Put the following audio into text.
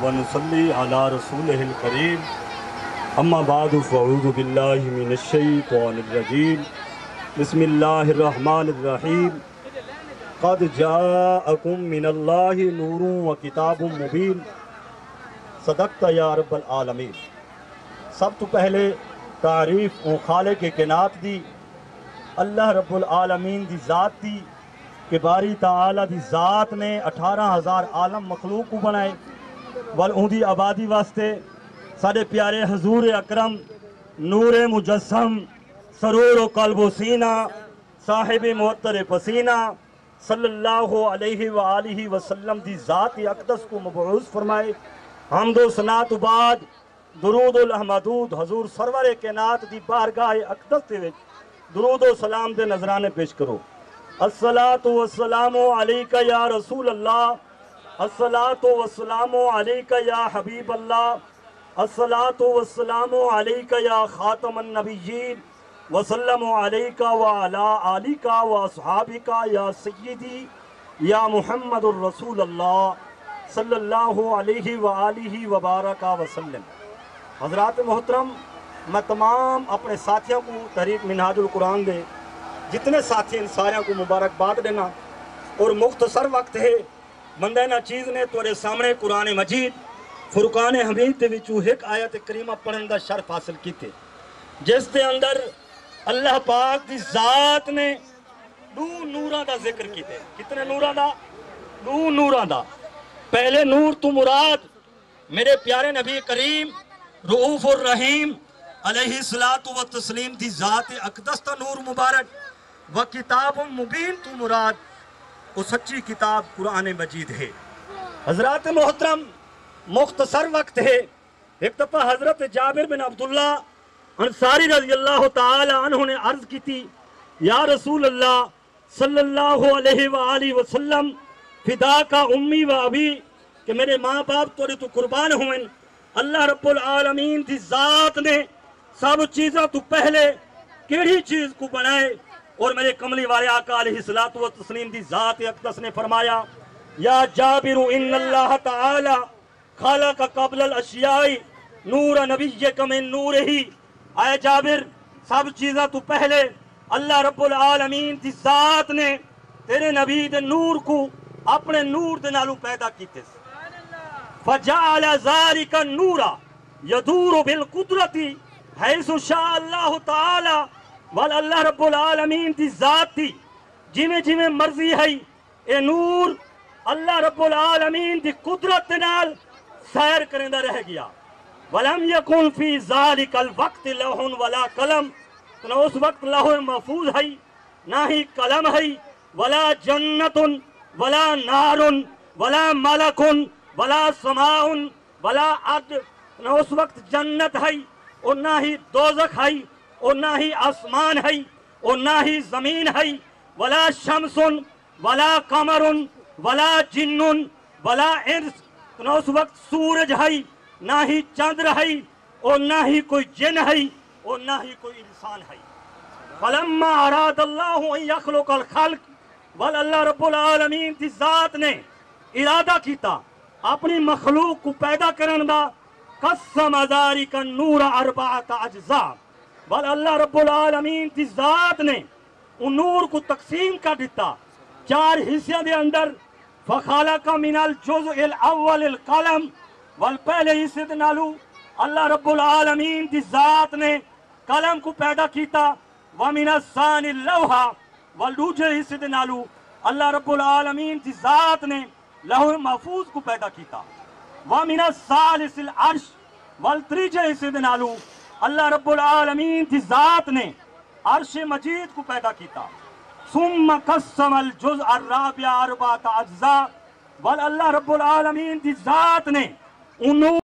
ونصلی علی رسولہ الکریم اما بعد فاعوذ باللہ من الشیطان الرجیم بسم اللہ الرحمن الرحیم قد جاءکم من اللہ نور و کتاب مبین صدقت یا رب العالمین۔ سب تو پہلے تعریف و خالق کائنات دی اللہ رب العالمین دی ذات دی کہ باری تعالی دی ذات نے 18,000 عالم مخلوق کو بنائے ان دی آبادی واسطے ساڑے پیارے حضور اکرم نور مجسم سرور و قلب و سینہ صاحب معطر پسینہ صلی اللہ علیہ وآلہ وسلم دی ذات اقدس کو مبعوث فرمائے۔ حمد و ثنا تو بعد درود الحمدود حضور سرور کائنات دی بارگاہ اقدس دے وچ درود و سلام دے نظرانے پیش کرو۔ الصلاة والسلام علیکہ یا رسول اللہ، الصلاة والسلام علیکہ یا حبیب اللہ، الصلاة والسلام علیکہ یا خاتم النبیین، وسلم علیکہ وعلا آلکہ واصحابکہ یا سیدی یا محمد الرسول اللہ صلی اللہ علیہ وآلہ وبارکہ وسلم۔ حضرات محترم، میں تمام اپنے ساتھیوں کو تحریک منہاج القرآن دے جتنے ساتھی ان سارے کو مبارکباد دینا، اور مختصر وقت ہے بندہ نہ چیز نے تورے سامنے قرآن مجید فرقان حمید دے وچوں ایک آیت کریمہ پڑھن دا شرف حاصل کیتے جس دے اندر اللہ پاک دی ذات نے دو نوراں دا ذکر کیتے۔ کتنے نوراں دا؟ دو نوراں دا۔ پہلے نور تو مراد میرے پیارے نبی کریم رؤوف الرحیم علیہ الصلاۃ والتسلیم دی ذات اقدس تا نور مبارک، و کتاب مبین تو مراد وہ سچی کتاب قرآن مجید ہے۔ حضرات محترم، مختصر وقت ہے، ایک دفعہ حضرت جابر بن عبداللہ انصاری رضی اللہ تعالی عنہ نے عرض کی تھی، یا رسول اللہ صلی اللہ علیہ وآلہ وسلم فدا کا امی و ابی، کہ میرے ماں باپ توڑے تو قربان ہوئن، اللہ رب العالمین دی ذات نے سب چیزاں تو پہلے کیڑی چیز کو بنائے، اور میرے کملی والے آقا علیہ الصلوۃ والتسلیم دی ذات اقدس نے فرمایا، یا جابر ان اللہ تعالی خلق قبل الاشیاء نور نبیک من نورہی، اے جابر سب چیزاں تو پہلے اللہ رب العالمین دی ذات نے تیرے نبی دے نور کو اپنے نور دے نالو پیدا کیتے، فجعل ذالک النور یدور بالقدرت حیث شاء اللہ تعالی، وال اللہ رب العالمین دی ذات دی جویں جویں مرضی ہے اے نور اللہ رب العالمین دی قدرت نال سیر کرندا رہ گیا۔ ولم یکن فی ذالک الوقت لوح ولا قلم، نہ اس وقت لوح محفوظ ہے نہ ہی قلم ہے، ولا جنت ولا نار ولا ملک ولا سماء ولا ارض، نہ اس وقت جنت ہے اور نہ ہی دوزخ ہے اور نہ ہی آسمان ہے اور نہ ہی زمین ہے، ولا شمس ولا قمر ولا جن ولا انس، نہ اس وقت سورج ہے نہ ہی چندر ہے اور نہ ہی کوئی جن ہے اور نہ ہی کوئی انسان ہے۔ فلما اراد اللہ ان یخلق الخلق، ول اللہ رب العالمین دی ذات نے ارادہ کیتا اپنی مخلوق کو پیدا کرن دا، قسم ذالک النور اربعۃ اجزاء، بل اللہ رب العالمین دی ذات نے ان نور کو تقسیم کر دیتا 4 حصے دے اندر، فخلق من الجزء الاول القلم، ول پہلے حصے دے نالو اللہ رب العالمین دی ذات نے قلم کو پیدا کیتا، ومن الثانی اللوح، ول دوسرے حصے دے نالو اللہ رب العالمین دی ذات نے لوح محفوظ کو پیدا کیتا، ومن الثالث العرش، ول تیسرے حصے دے نالو اللہ رب العالمین دی ذات نے عرش مجید کو پیدا کیتا، ثم قسم الجزء الرابع اربعۃ اجزاء، ول اللہ رب العالمین دی ذات نے